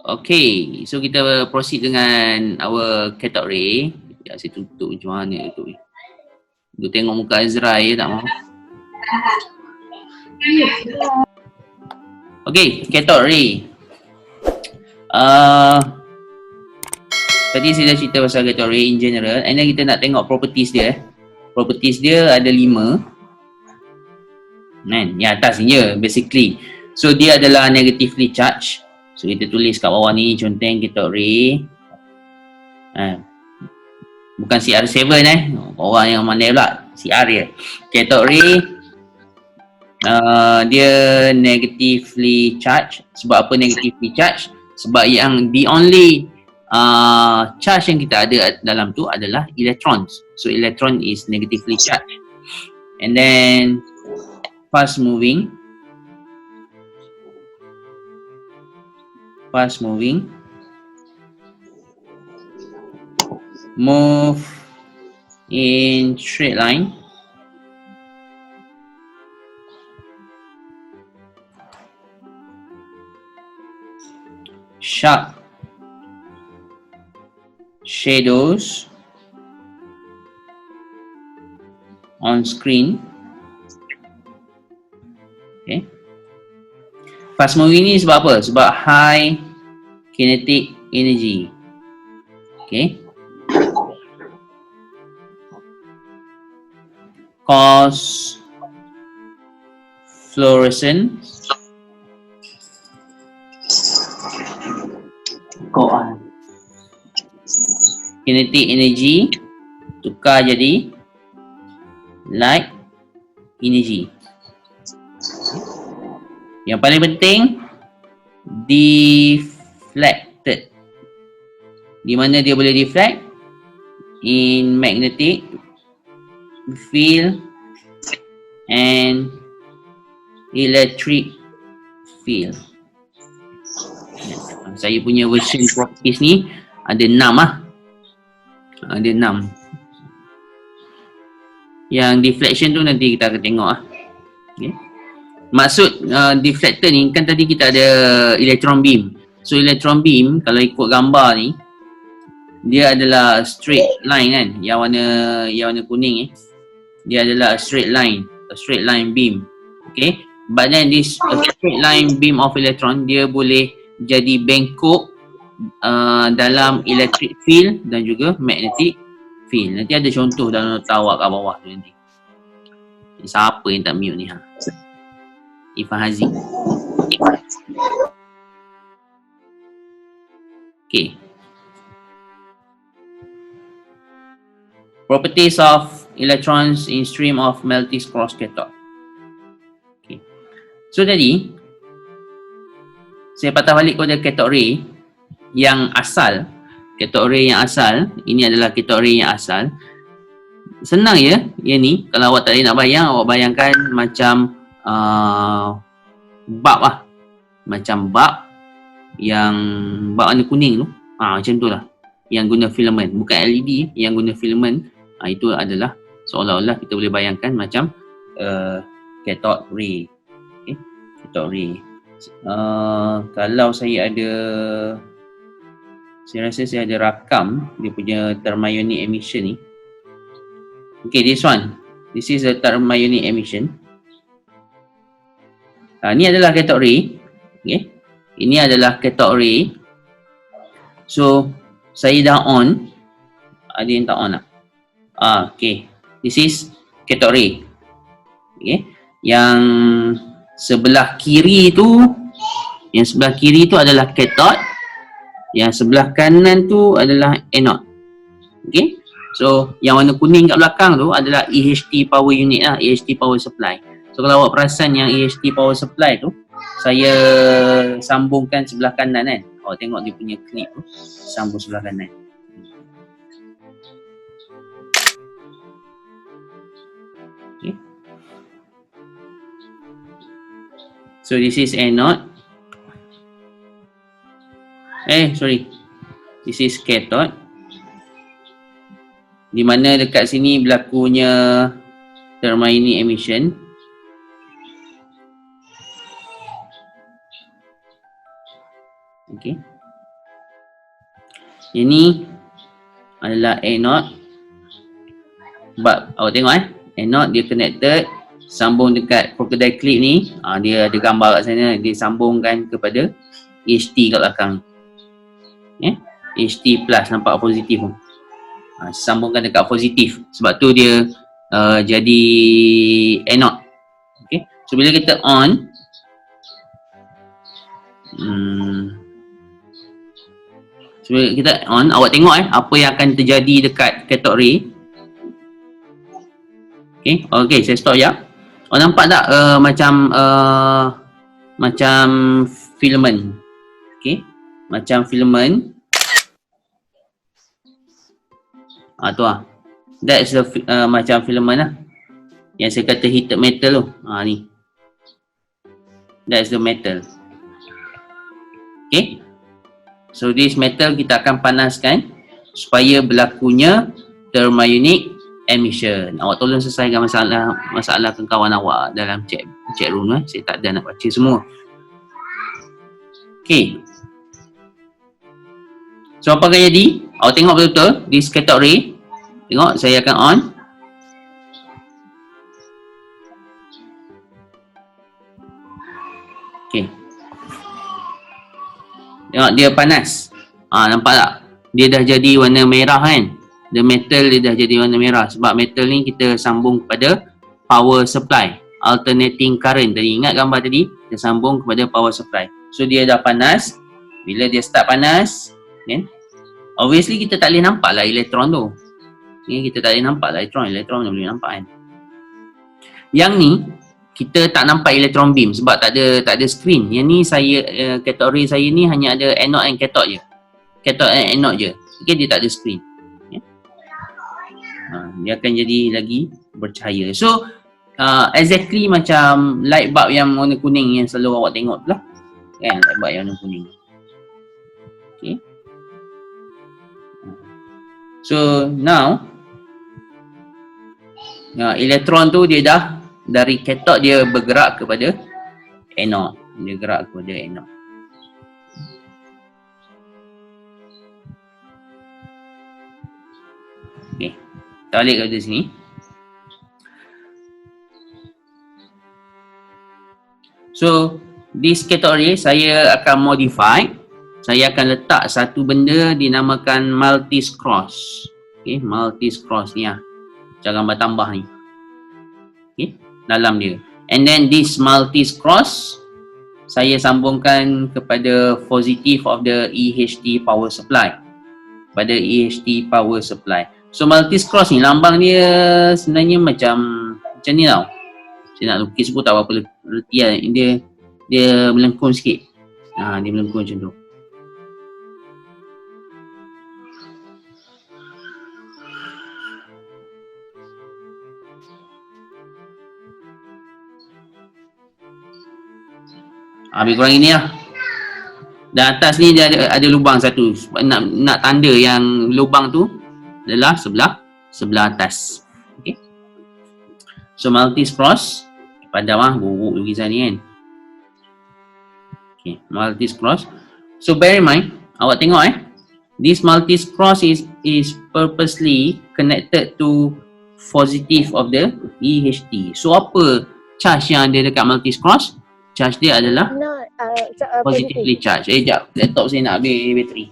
Okay, so kita proceed dengan our cathode ray. Ya, saya tutup macam mana tu. Dia tengok muka Azra ya, tak mahu. Okay, cathode ray. Tadi saya dah cerita pasal cathode ray in general, and then kita nak tengok properties dia. Properties dia ada 5. Kan? Yang atas ni je basically. So dia adalah negatively charged. So kita tulis kat bawah ni conteng cathode ray. Bukan CR7 orang yang mana pula, CR dia. Cathode ray dia negatively charged. Sebab apa negatively charged? Sebab yang the only charge yang kita ada dalam tu adalah electrons. So electron is negatively charged. And then fast moving move in straight line sharp shadows on screen. Okay. Fast moving ni sebab apa? Sebab high kinetic energy. Okay. Cause fluorescence. Go on. Kinetic energy tukar jadi light energy. Yang paling penting, deflected. Di mana dia boleh deflect? In magnetic field and electric field. Saya punya version properties ni ada 6 Ada 6. Yang deflection tu nanti kita akan tengok Okay. Maksud deflector ni kan tadi kita ada electron beam. So electron beam kalau ikut gambar ni dia adalah straight line kan, yang warna kuning dia adalah straight line beam. Okay, but then this straight line beam of electron dia boleh jadi bengkok dalam electric field dan juga magnetic field. Nanti ada contoh dalam nota awak kat bawah tu nanti. Siapa yang tak mute ni Ifan Haziq. Okay. Properties of electrons in stream of Maltese cross cathode. Okay. So tadi saya patah balik kepada cathode ray yang asal. Cathode ray yang asal, ini adalah cathode ray yang asal. Senang je yang ni. Kalau awak tak nak bayang, awak bayangkan macam bulb macam bulb yang bulb warna kuning tu, macam tu lah, yang guna filament, bukan LED, yang guna filament. Itu adalah seolah-olah kita boleh bayangkan macam cathode ray. Okay. Cathode ray. Kalau saya rasa saya ada rakam dia punya thermionic emission ni. Okay, this is the thermionic emission. Ni adalah cathode ray. Okay. Ini adalah cathode ray. So, saya dah on. Ada yang tak on tak? Okay. This is cathode ray. Okay. Yang sebelah kiri tu adalah cathode. Yang sebelah kanan tu adalah anode. Okay. So, yang warna kuning kat belakang tu adalah EHT power unit EHT power supply. So kalau awak perasan yang EHT power supply tu, saya sambungkan sebelah kanan kan. Awak tengok dia punya clip tu, sambung sebelah kanan. Okay. So this is anode. This is cathode. Di mana dekat sini berlakunya thermionic emission. Okay. Ini adalah anode. Sebab awak tengok anode dia connected, sambung dekat crocodile clip ni. Dia ada gambar kat sana, dia sambungkan kepada HT kat belakang. HT plus, nampak positif pun. Sambungkan dekat positif. Sebab tu dia jadi anode. Okay. So bila kita on, so bila kita on, awak tengok apa yang akan terjadi dekat cathode ray. Okay, saya stop sekejap. Awak nampak tak macam filament. Okay, macam filament. Tu lah. That's the macam filament lah. Yang saya kata heated metal tu. Ni. That's the metal. Okay. So this metal kita akan panaskan supaya berlakunya thermionic emission. Awak tolong selesaikan masalah kawan awak dalam chat room. Saya tak ada nak baca semua. Okay. So apa akan jadi? Awak tengok betul-betul this cathode ray. Tengok, saya akan on. Okay. Tengok dia panas. Nampak tak? Dia dah jadi warna merah kan? The metal dia dah jadi warna merah. Sebab metal ni kita sambung kepada power supply. Alternating current. Tadi ingat gambar tadi? Kita sambung kepada power supply. So dia dah panas. Bila dia start panas, kan? Obviously kita tak boleh nampak lah elektron tu. Kita tak boleh nampak lah elektron boleh nampak kan. Yang ni kita tak nampak elektron beam sebab tak ada screen. Yang ni saya cathode ray saya ni hanya ada anode and cathode je. Cathode and anode je. Okay, dia tak ada screen. Dia akan jadi lagi bercahaya. So exactly macam light bulb yang warna kuning yang selalu awak tengok tu lah. Kan, light bulb yang warna kuning. Okay. So now elektron tu dia dah dari cathode dia bergerak kepada anode. Dia gerak kepada anode. Okey. Kita balik kepada sini. So this cathode ray saya akan modify. Saya akan letak satu benda dinamakan Maltese cross. Okay, Maltese cross ni lah. Macam gambar tambah ni. Okay, dalam dia. And then this Maltese cross saya sambungkan kepada positive of the EHT power supply. Pada EHT power supply. So Maltese cross ni lambang dia sebenarnya macam ni tau. Saya nak lukis pun tak apa retian. Dia melengkung sikit. Dia melengkung macam tu. Habis kurang ini lah. Dan atas ni dia ada lubang satu. Nak tanda yang lubang tu adalah sebelah atas. Okay. So Maltese cross. Padam lah buruk lukisan ni kan. Okay, Maltese cross. So bear in mind, awak tengok this Maltese cross is purposely connected to positive of the EHT. So apa charge yang ada dekat Maltese cross? Charge dia adalah positively charged. Sekejap, laptop saya nak habis bateri.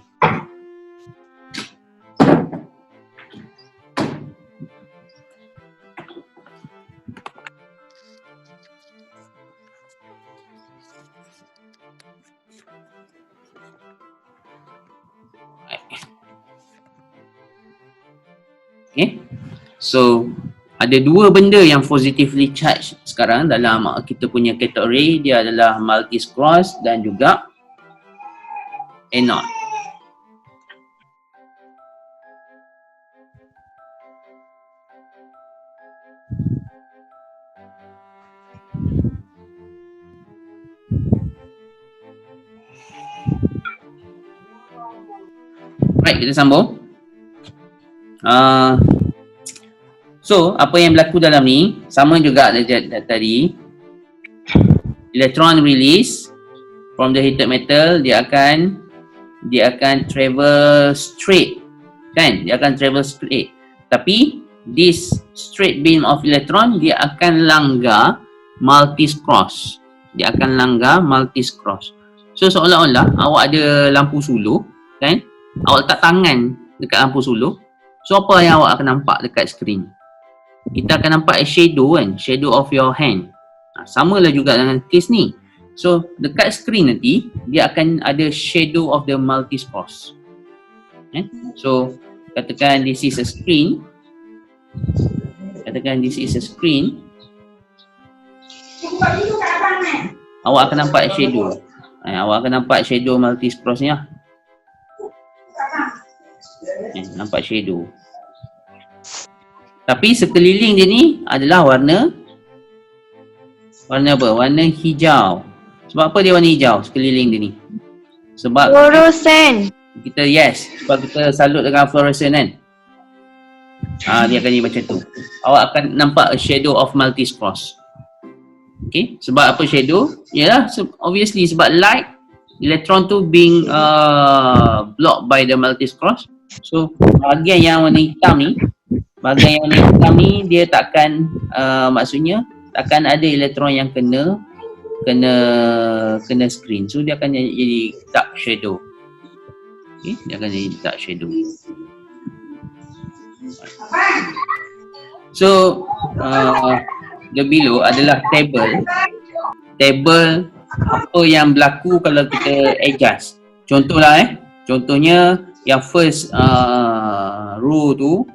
Okay, so ada dua benda yang positively charged sekarang dalam kita punya cathode ray. Dia adalah Maltese cross dan juga anode. Baik, kita sambung. So, apa yang berlaku dalam ni sama juga tadi. Electron release from the heated metal, dia akan dia akan travel straight, kan? Dia akan travel straight. Tapi this straight beam of electron dia akan langgar Maltese cross. Dia akan langgar Maltese cross. So seolah-olah awak ada lampu suluh, kan? Awak letak tangan dekat lampu suluh. So apa yang awak akan nampak dekat skrin? Kita akan nampak shadow, kan? Shadow of your hand. Sama lah juga dengan case ni. So dekat skrin nanti dia akan ada shadow of the Maltese cross. So katakan this is a screen. Katakan this is a screen. Awak akan nampak shadow. Awak akan nampak shadow Maltese cross ni lah. Nampak shadow. Tapi sekeliling dia ni adalah warna apa? Warna hijau. Sebab apa dia warna hijau sekeliling dia ni? Sebab fluorescent. Kita sebab kita salut dengan fluorescent, kan? Dia akan jadi macam tu. Awak akan nampak a shadow of Maltese cross. Okay, sebab apa shadow? Yalah, obviously sebab light, elektron tu being blocked by the Maltese cross. So bahagian yang warna hitam ni, dia takkan maksudnya takkan ada elektron yang kena screen. So dia akan jadi dark shadow. Okay, dia akan jadi dark shadow. So the below adalah table apa yang berlaku kalau kita adjust. Contohnya yang first row tu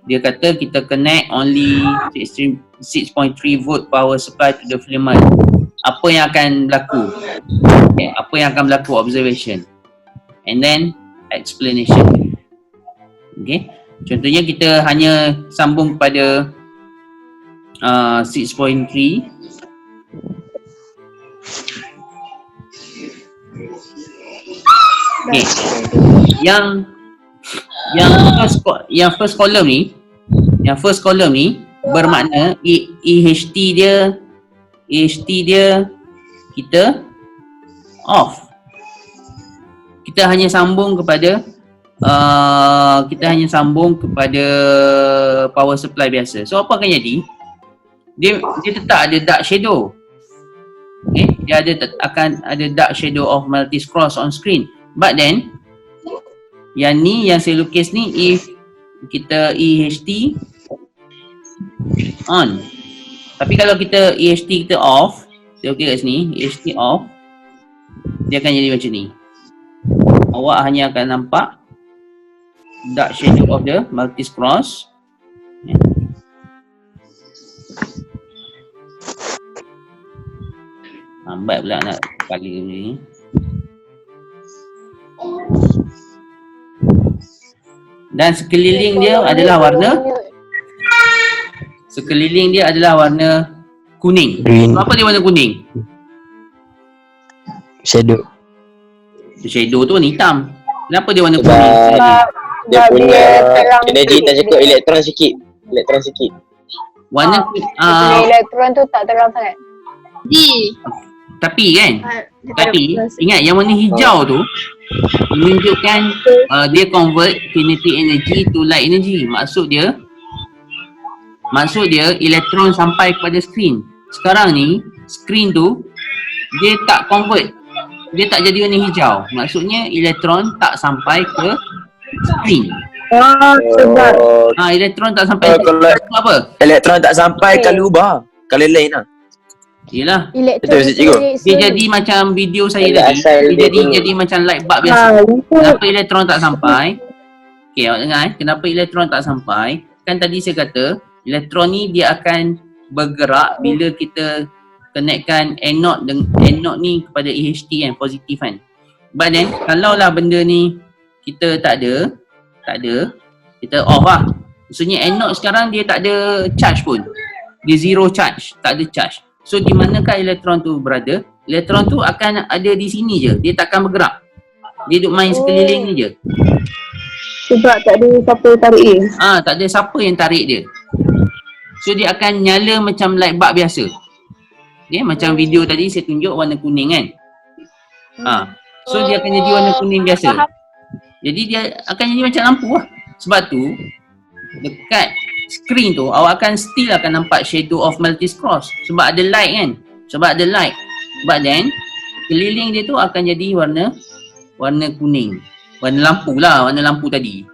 dia kata kita connect only 6.3 volt power supply to the filament. Apa yang akan berlaku? Okay, apa yang akan berlaku? Observation. And then explanation. Okay. Contohnya kita hanya sambung kepada 6.3. Okay. Yang first column ni bermakna EHT dia kita off. Kita hanya sambung kepada power supply biasa. So apa akan jadi? Dia tetap ada dark shadow. Okay? Dia akan ada dark shadow of Maltese cross on screen. But then yang saya lukis ni, if kita EHT on. Tapi kalau kita EHT kita off, saya lukis kat sini, EHT off, dia akan jadi macam ni. Awak hanya akan nampak dark shadow of the Maltese cross. Lambat pula nak kali ni. Dan sekeliling dia adalah warna kuning. Green. Kenapa dia warna kuning? Shadow. Shadow tu warna hitam. Kenapa dia warna Sebab kuning? dia punya energi tak cukup elektron sikit. Warna Elektron tu tak terang sangat. Tapi ingat yang warna hijau tu menunjukkan dia convert kinetic energy to light energy. Maksud dia elektron sampai kepada screen. Sekarang ni screen tu dia tak convert. Dia tak jadi warna hijau. Maksudnya elektron tak sampai ke screen. Sebab Elektron tak sampai kalau apa? elektron tak sampai kali ubah. Kali lain lah. Yelah. Betul, cikgu. Dia jadi macam video saya Ada tadi. asal Dia dia jadi macam light bulb biasa. Kenapa elektron tak sampai? Okay, awak dengar kenapa elektron tak sampai? Kan tadi saya kata elektron ni dia akan bergerak bila kita connectkan anode ni kepada EHT kan, positif kan. But then kalau lah benda ni kita tak ada, kita off lah. Maksudnya anode sekarang dia tak ada charge pun. Dia zero charge, tak ada charge. So di manakah elektron tu berada? Elektron tu akan ada di sini je. Dia takkan bergerak. Dia duduk main sekeliling ni je. sebab tak ada siapa tarik dia. Tak ada siapa yang tarik dia. So dia akan nyala macam light bulb biasa. Okay, macam video tadi saya tunjuk warna kuning kan. So dia akan jadi warna kuning biasa. Jadi dia akan jadi macam lampu lah. Sebab tu dekat screen tu awak akan still akan nampak shadow of Maltese cross. Sebab ada light kan. Sebab ada light. But then keliling dia tu akan jadi warna kuning. Warna lampu lah, warna lampu tadi.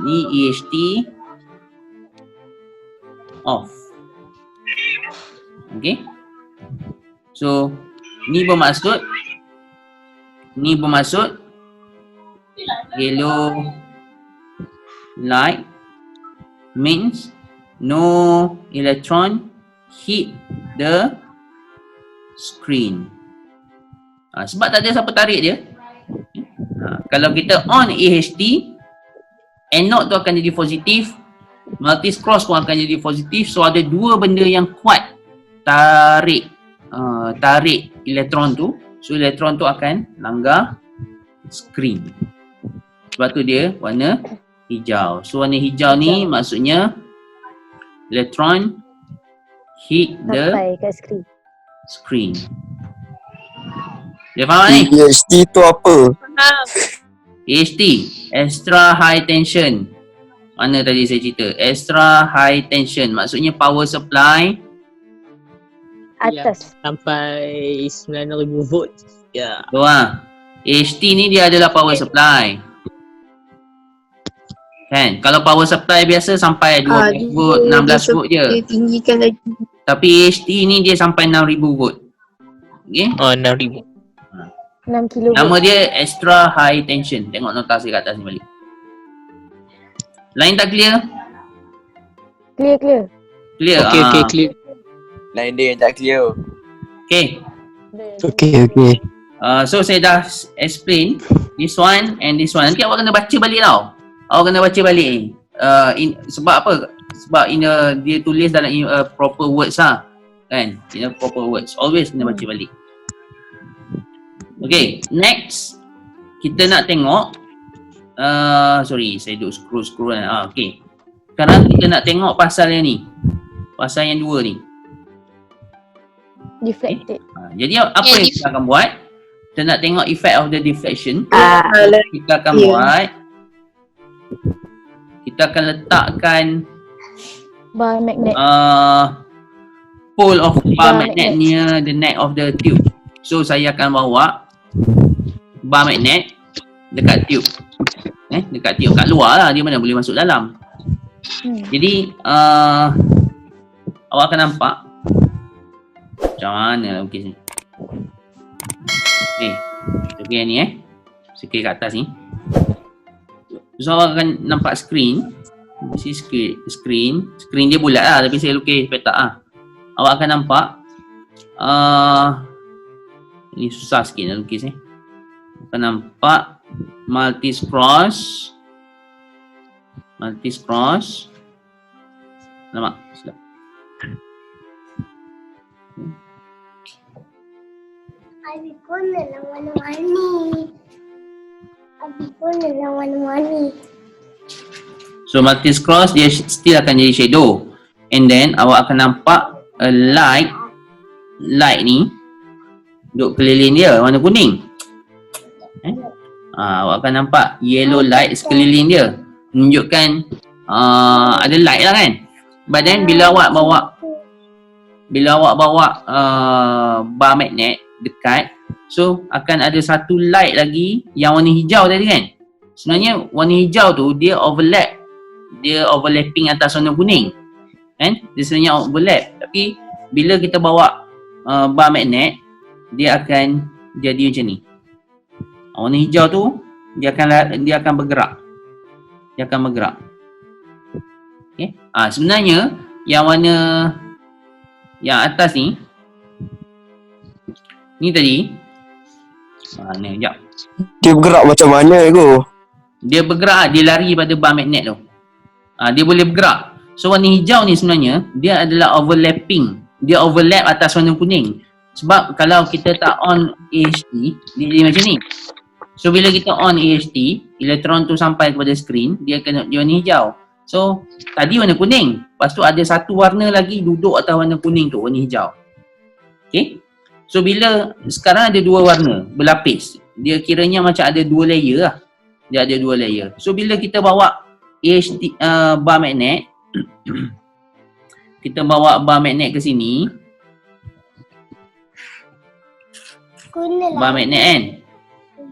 Ni EHT off. Okay. So ni bermaksud yellow light means no electron hit the screen. Sebab tak ada siapa tarik dia. Kalau kita on AHT, anode tu akan jadi positif, Maltese cross pun akan jadi positif. So ada dua benda yang kuat tarik elektron tu. So elektron tu akan langgar screen. Sebab tu dia warna hijau. So warna hijau ni maksudnya elektron hit the Sampai kat screen. Dia faham ni? EHT tu apa? AHT, extra high tension. Mana tadi saya cerita? Extra high tension maksudnya power supply Atas. Sampai 9,000 volt. Ya. tu lah. AHT ni dia adalah power supply. Kan? Kalau power supply biasa sampai 12 volt, 16 volt je. Dia tinggikan lagi. Tapi AHT ni dia sampai 6,000 volt. Okay? Oh, 6,000. 6 kilo. Nama dia extra high tension. Tengok notasi kat atas ni balik. Line tak clear? Clear. Clear? Okay, clear. Lain dia yang tak clear. Okay. Okay. So saya dah explain this one and this one. Nanti awak kena baca balik tau. Awak kena baca balik ni. Sebab apa? Sebab dia tulis dalam proper words lah. Kan? In a proper words. Always kena baca balik. Okay, next kita nak tengok sorry, saya duk scroll kan. Okay. Sekarang kita nak tengok pasal yang ni. Pasal yang dua ni. Deflected. Jadi apa yang kita akan buat? Kita nak tengok effect of the deflection. Kita akan buat, kita akan letakkan Bar magnet. pole of bar Bar magnet magnet. near the neck of the tube. So saya akan bawa bar magnet dekat tube. Dekat tube kat luar lah, dia mana boleh masuk dalam. Jadi awak akan nampak macam mana lukis ni. Okay, okay ni sikit kat atas ni. So awak akan nampak screen. This is screen. Screen dia bulat lah, tapi saya lukis petak lah. Awak akan nampak ini susah sikit nak lukis ni. Akan nampak Maltese cross. Nampak? Silap. Abi pun dalam warna-warni. So Maltese cross dia still akan jadi shadow. And then awak akan nampak a light ni duduk keliling dia warna kuning. Awak akan nampak yellow light sekeliling dia. Menunjukkan ada light lah kan. But then bila awak bawa bar magnet dekat, so akan ada satu light lagi yang warna hijau tadi kan. Sebenarnya warna hijau tu dia overlapping atas warna kuning kan. Dia sebenarnya overlap, tapi bila kita bawa bar magnet, dia akan jadi macam ni. Warna hijau tu dia akan bergerak. Okay. Sebenarnya yang warna yang atas ni tadi ni sekejap. Dia bergerak macam mana tu? Dia bergerak, dia lari pada bar magnet tu. Dia boleh bergerak. So warna hijau ni sebenarnya dia adalah overlapping. Dia overlap atas warna kuning. Sebab kalau kita tak on AHT, dia jadi macam ni. So bila kita on AHT, elektron tu sampai kepada screen, dia kena warna hijau. So tadi warna kuning, lepas tu ada satu warna lagi duduk atas warna kuning tu, warna hijau. Okay. So bila sekarang ada dua warna berlapis, dia kiranya macam ada 2 layer lah. Dia ada 2 layer. So bila kita bawa bar magnet, kita bawa bar magnet ke sini, Guna bar magnet kan,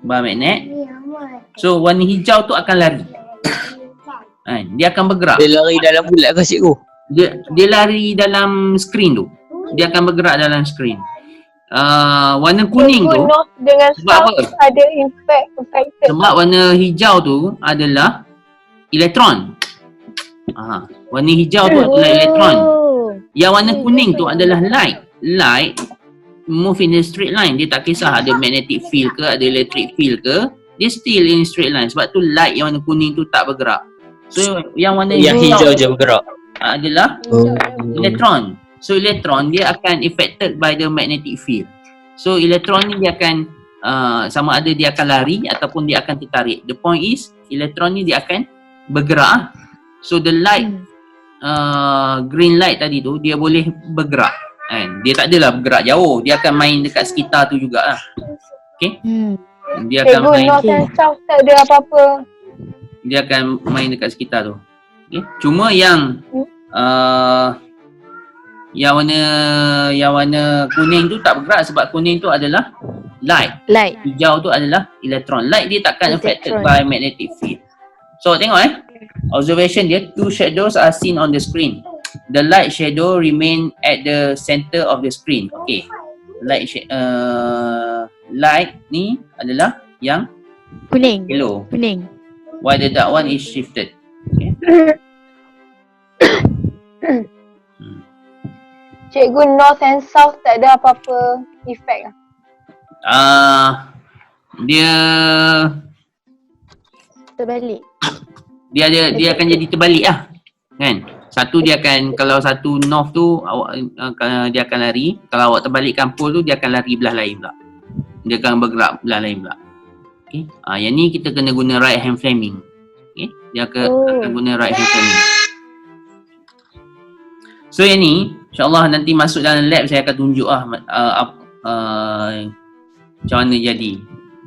bar magnet. ni amat. So warna hijau tu akan lari. Dia akan bergerak. Dia lari dalam bulat ke cikgu? Dia lari dalam screen tu. Dia akan bergerak dalam screen. Warna kuning tu, North dengan sebab South apa? ada affected. Sebab warna hijau tu adalah elektron. Warna hijau tu adalah elektron. Oh. Yang warna kuning tu adalah light. Light move in a straight line. Dia tak kisah ada magnetic field ke, ada electric field ke, dia still in straight line. Sebab tu light yang warna kuning tu tak bergerak. So yang warna Yang hijau je bergerak. adalah elektron. So elektron dia akan affected by the magnetic field. So elektron ni dia akan sama ada dia akan lari ataupun dia akan tertarik. The point is elektron ni dia akan bergerak. So the light green light tadi tu dia boleh bergerak. Dia tak adalah bergerak jauh, dia akan main dekat sekitar tu jugalah. Okay? Dia akan Cikgu, main, North and South tak ada apa-apa. dia akan main dekat sekitar tu. Okay? Cuma yang warna kuning tu tak bergerak sebab kuning tu adalah light. Light. Hijau tu adalah elektron. Light dia takkan affected Elektron. by magnetic field. So tengok observation dia, 2 shadows are seen on the screen. The light shadow remain at the center of the screen. Okay. Light ni adalah yang Kuning. yellow, Kuning. while the dark one is shifted. Okay. Cikgu, North and South tak ada apa-apa effect lah. Dia Terbalik. dia akan jadi terbalik lah. Kan? Satu dia akan, kalau satu north tu awak dia akan lari, kalau awak terbalikkan pole tu dia akan lari belah lain pula. Dia akan bergerak belah lain pula. Okey. Yang ni kita kena guna right hand framing. Okey. Dia akan guna right hand framing. So yang ni insya-Allah nanti masuk dalam lab saya akan tunjuk macam mana jadi.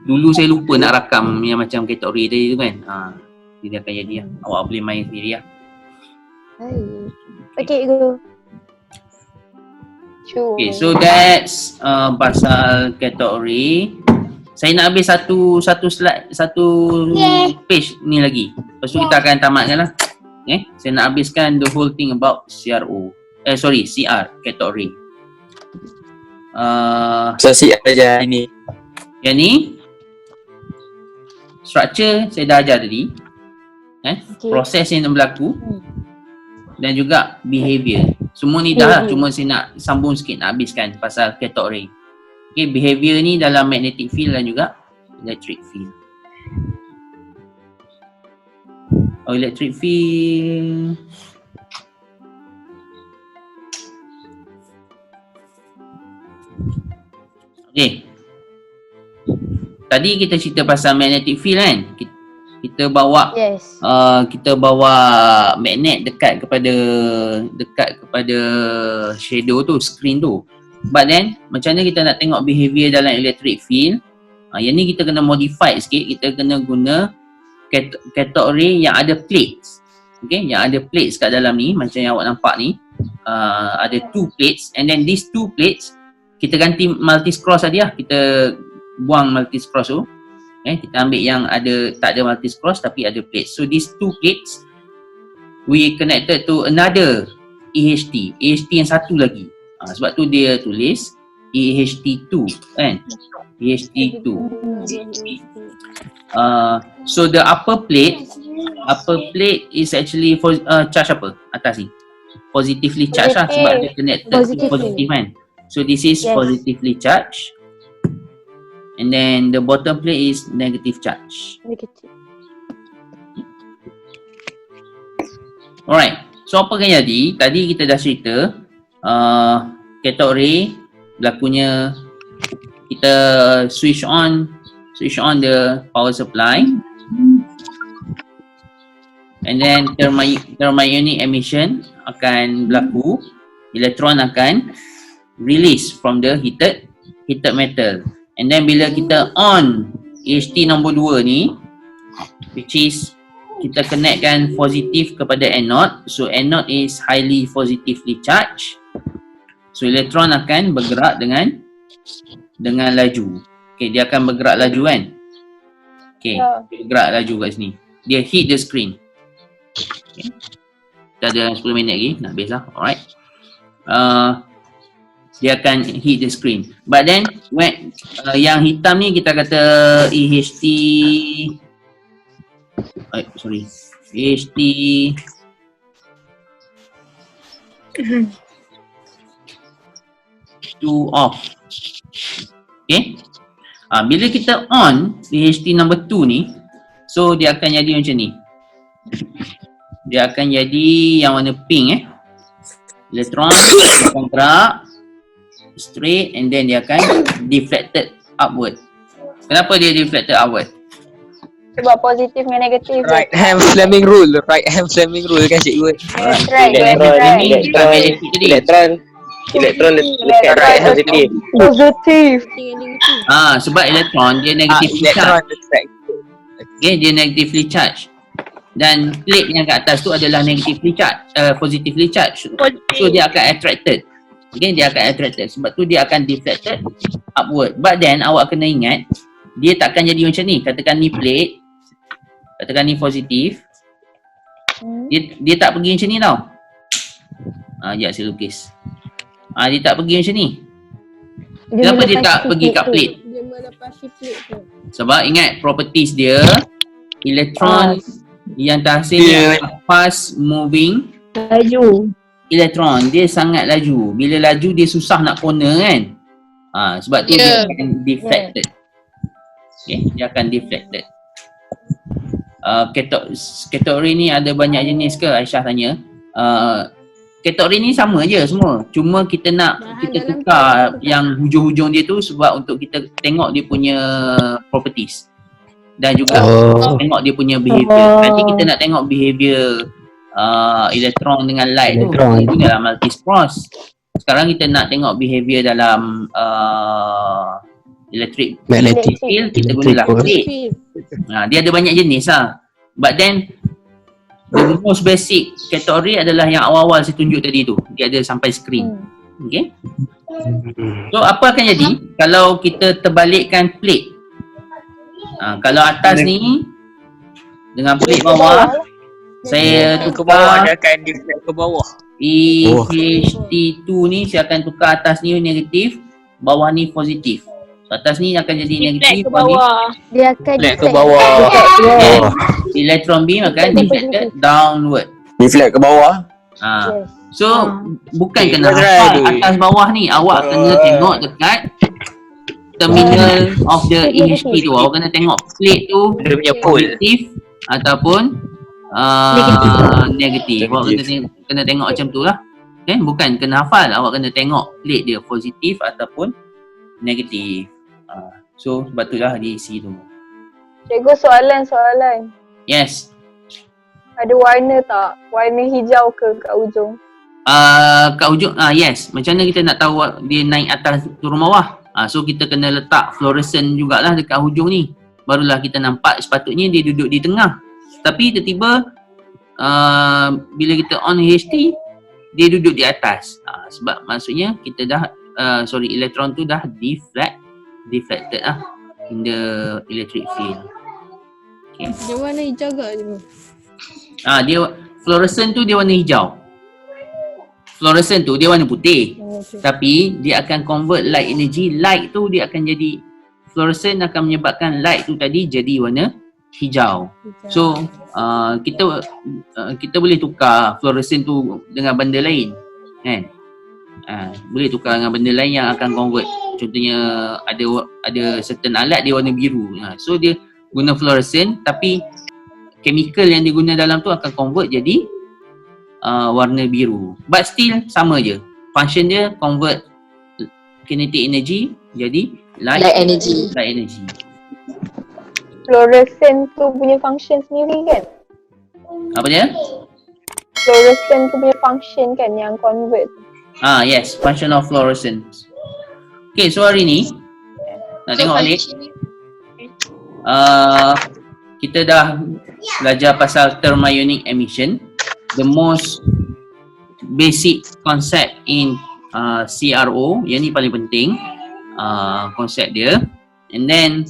Dulu saya lupa nak rakam yang macam kategori tadi tu kan. Dia akan jadi lah. Awak boleh main sendiri lah. Baik. Okay, go. Okay, so that's pasal kategori. Saya nak habis satu slide, satu page ni lagi. Lepas tu kita akan tamatkan lah. Saya nak habiskan the whole thing about CRO. CR, kategori. So siap aja ini. Yang ni structure saya dah ajar tadi. Okay. Proses yang berlaku dan juga behavior. Semua ni dah lah, cuma saya nak sambung sikit, nak habiskan pasal kategori. Okay, behavior ni dalam magnetic field dan juga electric field. Electric field. Okay. Tadi kita cerita pasal magnetic field kan? Kita bawa Yes. kita bawa magnet dekat kepada shadow tu, screen tu. But then macam mana kita nak tengok behavior dalam electric field? Yang ni kita kena modify sikit. Kita kena guna kategori yang ada plates. Okay, yang ada plates kat dalam ni macam yang awak nampak ni. Ada 2 plates and then these 2 plates kita ganti multi-cross tadi lah. Kita buang multi-cross tu. Kita ambil yang tak ada multi-cross tapi ada plates. So these 2 plates we connected to another EHT. EHT yang satu lagi. Sebab tu dia tulis EHT2 kan. EHT2. So the upper plate is actually charge apa? Atas ni. Positively charged lah sebab dia connected to positive kan. So this is positively charged. And then the bottom plate is negative charge. Negatif. Alright. So apa kan jadi? Tadi kita dah cerita kategori berlakunya kita switch on the power supply. And then thermionic emission akan berlaku. Elektron akan release from the heated metal. And then bila kita on EHT nombor 2 ni, which is kita connectkan positif kepada anode. So anode is highly positively charged. So elektron akan bergerak dengan laju. Okay, dia akan bergerak laju kan? Okay, dia bergerak laju kat sini. Dia hit the screen. Okay. Kita ada 10 minit lagi, nak habis lah. Alright. Dia akan hit the screen. But then, when yang hitam ni kita kata EHT EHT 2 off. Okay. Bila kita on EHT number 2 ni, so dia akan jadi macam ni. Dia akan jadi yang warna pink elektron akan gerak straight and then dia akan deflected upward. Kenapa dia deflected upward? Sebab positif dengan negatif. Right hand Fleming rule kan cikgu. That's right. Elektron dekat right hand positif. Positif. Sebab elektron dia negatively charged. Okay, dia negatively charged. Dan plate yang kat atas tu adalah negatively charged, positively charged. So dia akan attracted. Okay, dia akan attracted. Sebab tu dia akan deflected upward. But then awak kena ingat, dia takkan jadi macam ni. Katakan ni plate, katakan ni positif. Dia tak pergi macam ni tau. Sekejap saya lukis. Dia tak pergi macam ni. Kenapa dia tak pergi kat plate? Dia melepasi plate tu. Sebab ingat properties dia, elektron yang terhasil adalah fast moving Laju. elektron. Dia sangat laju. Bila laju dia susah nak corner kan. Sebab tu dia akan deflected. Okay, dia akan deflected. Kategori ni ada banyak jenis ke? Aisyah tanya. Kategori ni sama je semua. Cuma kita nak kita tukar yang hujung-hujung dia tu sebab untuk kita tengok dia punya properties. Dan juga tengok dia punya behavior. Nanti kita nak tengok behavior elektron dengan light tu. Itu dalam multi-spros. Sekarang kita nak tengok behavior dalam electric field. Kita gunalah plate. Dia ada banyak jenis lah. But then the most basic kategori adalah yang awal-awal saya tunjuk tadi tu. Dia ada sampai screen. Okay. So apa akan jadi kalau kita terbalikkan plate? Kalau atas ni dengan plate bawah, saya Ke bawah tukar dia akan deflect ke bawah. EHT2 ni saya akan tukar atas ni negatif, bawah ni positif. So, atas ni akan jadi negatif, bawah ni Dia akan Deflect ke bawah. electron beam akan deflected downward. Deflect ke bawah. So bukan kena hafal atas bawah ni, awak kena tengok dekat terminal of the EHT tu. Awak kena tengok plate tu Dia punya pole. positif ataupun negatif. Awak kena tengok macam tu lah. Okay? Bukan kena hafal, awak kena tengok plate dia positif ataupun negatif. So sebab tu lah diisi tu. Cikgu, soalan. Yes. Ada warna tak? Warna hijau ke kat ujung? Kat ujung, yes. Macam mana kita nak tahu dia naik atas turun bawah? So kita kena letak fluorescent jugalah dekat hujung ni. Barulah kita nampak sepatutnya dia duduk di tengah. Tapi tiba-tiba bila kita on HT, dia duduk di atas. Sebab maksudnya kita dah, elektron tu dah deflected lah in the electric field. Okay. Dia warna hijau ke cikgu? Dia fluorescent tu dia warna hijau. Fluorescent tu dia warna putih. Tapi dia akan convert light energy. Light tu dia akan jadi, fluorescent akan menyebabkan light tu tadi jadi warna hijau. So kita boleh tukar fluorescent tu dengan benda lain kan. Boleh tukar dengan benda lain yang akan convert. Contohnya ada certain alat dia warna biru. So dia guna fluorescent tapi chemical yang diguna dalam tu akan convert jadi warna biru. But still sama je. Function dia convert kinetic energy jadi light energy. Fluorescent tu punya function sendiri kan? Apa dia? Fluorescent tu punya function kan yang convert. Yes, function of fluorescence. Okay, so hari ni nak tengok balik. kita dah belajar pasal thermionic emission, the most basic concept in CRO, yang ni paling penting konsep dia. And then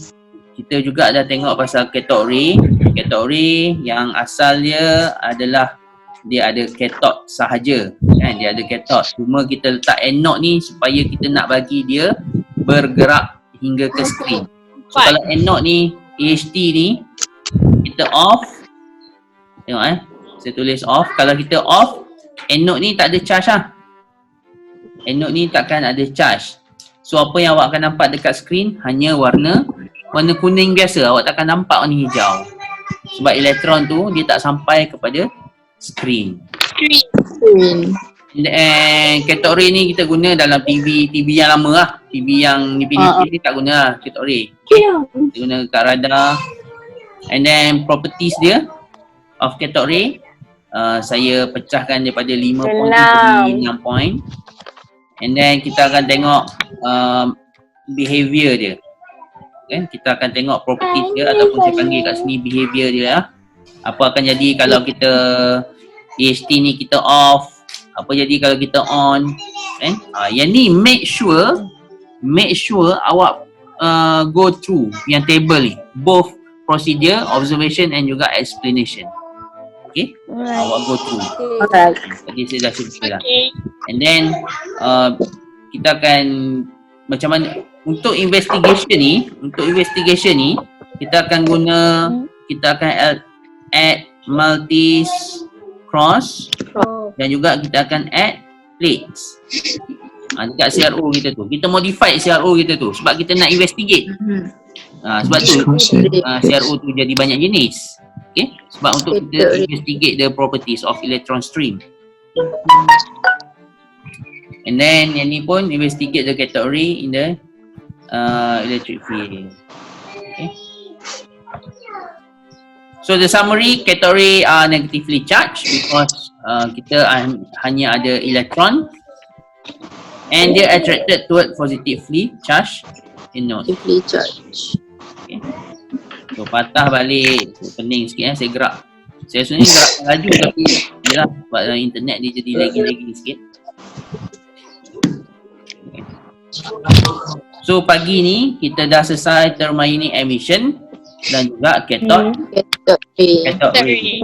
kita juga dah tengok pasal cathode ray yang asal dia adalah dia ada cathode sahaja kan, dia ada cathode, cuma kita letak anode ni supaya kita nak bagi dia bergerak hingga ke skrin. So kalau anode ni AHT ni kita off, tengok saya tulis off. Kalau kita off, anode ni tak ada charge lah, anode ni takkan ada charge. So apa yang awak akan nampak dekat skrin hanya warna kuning biasa, awak takkan nampak warna hijau sebab elektron tu dia tak sampai kepada skrin. And cathode ray ni kita guna dalam TV yang lama lah, TV yang Infinity ni tak guna lah cathode ray, kita guna kat radar. And then properties dia of cathode ray, saya pecahkan daripada 5 point jadi 6 point. And then kita akan tengok behavior dia kan, kita akan tengok properties dia ataupun saya panggil kat sini behavior dia lah. Apa akan jadi kalau kita AHT ni kita off, apa jadi kalau kita on kan. Yang ni make sure awak go through yang table ni, both procedure, observation and juga explanation. Okay, awak go through. Tadi saya dah cerita lah. And then kita akan macam mana untuk investigation ni kita akan guna, kita akan add multis cross dan juga kita akan add plates dekat CRO kita tu. Kita modify CRO kita tu sebab kita nak investigate. Sebab tu CRO tu jadi banyak jenis. Okay, sebab untuk kita investigate the properties of electron stream. And then yang ni pun investigate the cathode ray in the electric field. Okay. So the summary, cathode ray are negatively charged because kita hanya ada elektron and they attracted toward positively charged anode. Positively charged. Okay. So patah balik, pening sikit saya gerak. Saya sebenarnya gerak laju tapi yalah sebab internet dia jadi lagi sikit. Okay. So pagi ni kita dah selesai thermionic emission dan juga cathode ray.